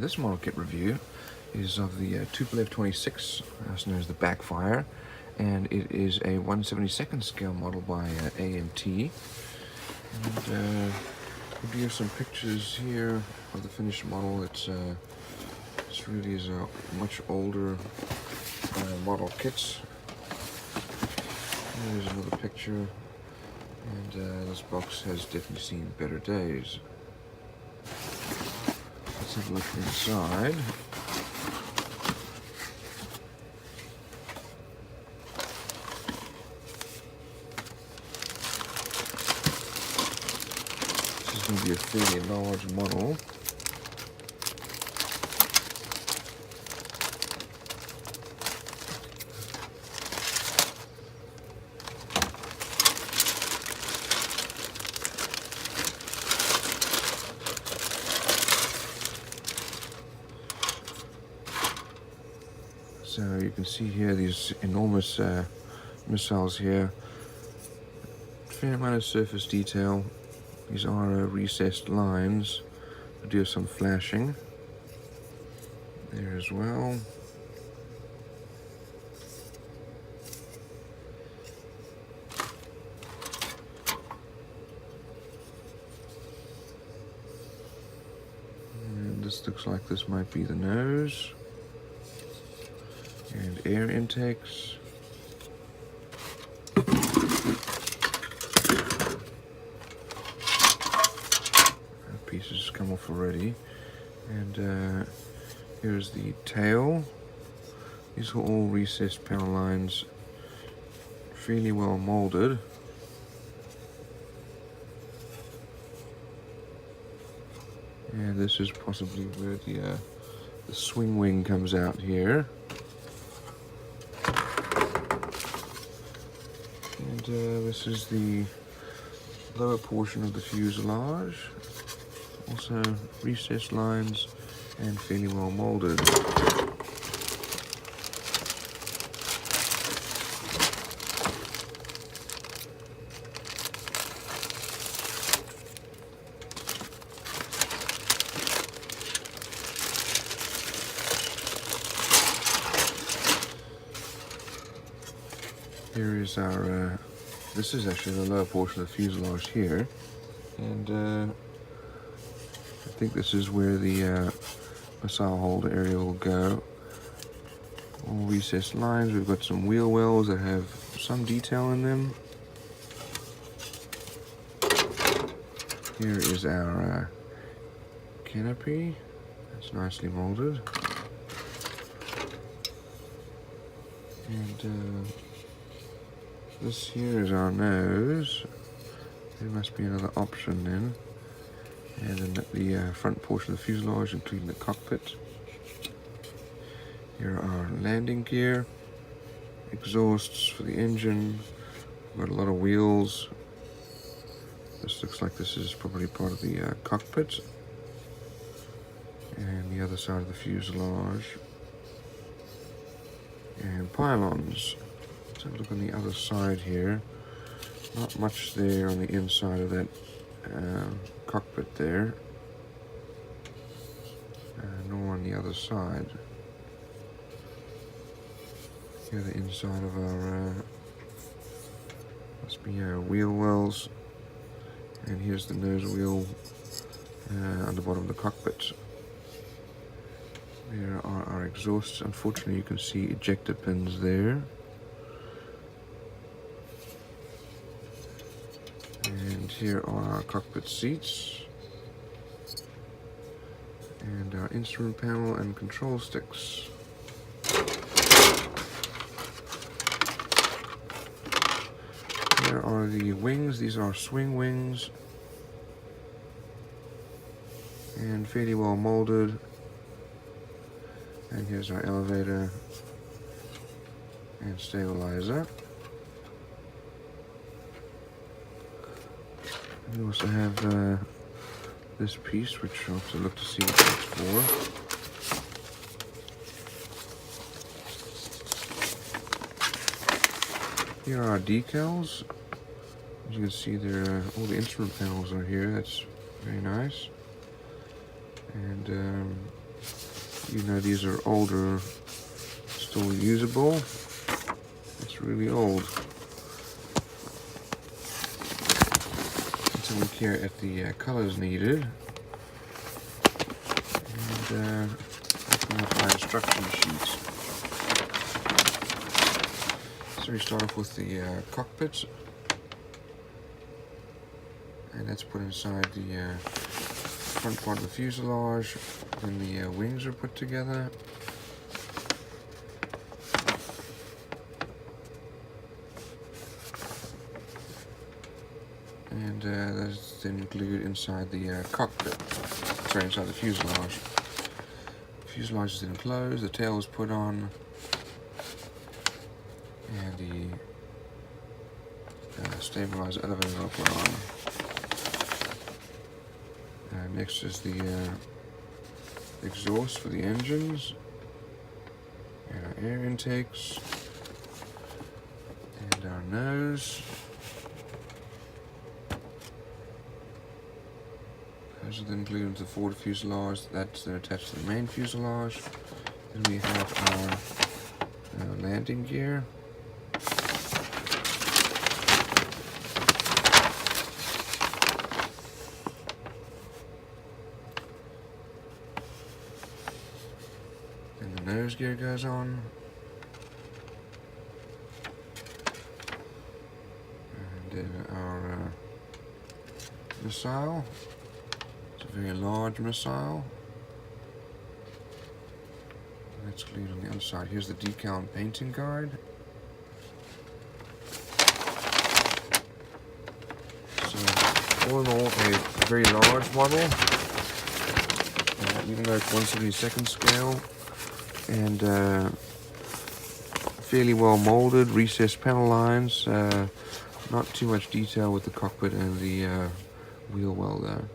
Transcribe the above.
This model kit review is of the Tupolev 26, also known as the Backfire, and it is a 1/72nd scale model by AMT. And we'll give you some pictures here of the finished model. This really is a much older model kit. Here's another picture, and this box has definitely seen better days. Let's have a look inside. This is going to be a fairly large model. So you can see here these enormous missiles here. Fair amount of surface detail. These are recessed lines. We do have some flashing there as well. And this looks like this might be the nose. And air intakes. Pieces come off already. And here's the tail. These are all recessed power lines, fairly well molded. And this is possibly where the swing wing comes out here. And this is the lower portion of the fuselage. Also recessed lines and fairly well molded. Here is our, this is actually the lower portion of the fuselage here, and I think this is where the missile holder area will go. All recessed lines. We've got some wheel wells that have some detail in them. Here is our canopy. It's nicely molded. And this here is our nose. There must be another option then. And then the front portion of the fuselage, including the cockpit. Here are our landing gear, exhausts for the engine. We've got a lot of wheels. This looks like this is probably part of the cockpit. And the other side of the fuselage. And pylons. Let's have a look on the other side here. Not much there on the inside of that cockpit there, nor on the other side. Here the inside of our must be our wheel wells, and here's the nose wheel on the bottom of the cockpit. There are our exhausts. Unfortunately, you can see ejector pins there. And here are our cockpit seats, and our instrument panel and control sticks. Here are the wings. These are swing wings, and fairly well molded. And here's our elevator and stabilizer. We also have this piece, which I'll have to look to see what that's for. Here are our decals. As you can see, there all the instrument panels are here. That's very nice. And You know, these are older, still usable. It's really old. Let's look here at the colors needed. And open up my instruction sheets. So we start off with the cockpit. And that's put inside the front part of the fuselage. Then the wings are put together. And that's then glued inside the cockpit. Sorry, inside the fuselage. Fuselage is then closed, the tail is put on, and the stabilizer elevator are put on. Next is the exhaust for the engines, and our air intakes, and our nose. Those are then glued into the forward fuselage. That's then attached to the main fuselage. Then we have our landing gear. Then the nose gear goes on. And then our missile. It's a very large missile. That's glued on the other side. Here's the decal and painting guide. So, all in all, a very large model. Even though it's 1/72 scale. And fairly well molded, recessed panel lines. Not too much detail with the cockpit and the wheel well there.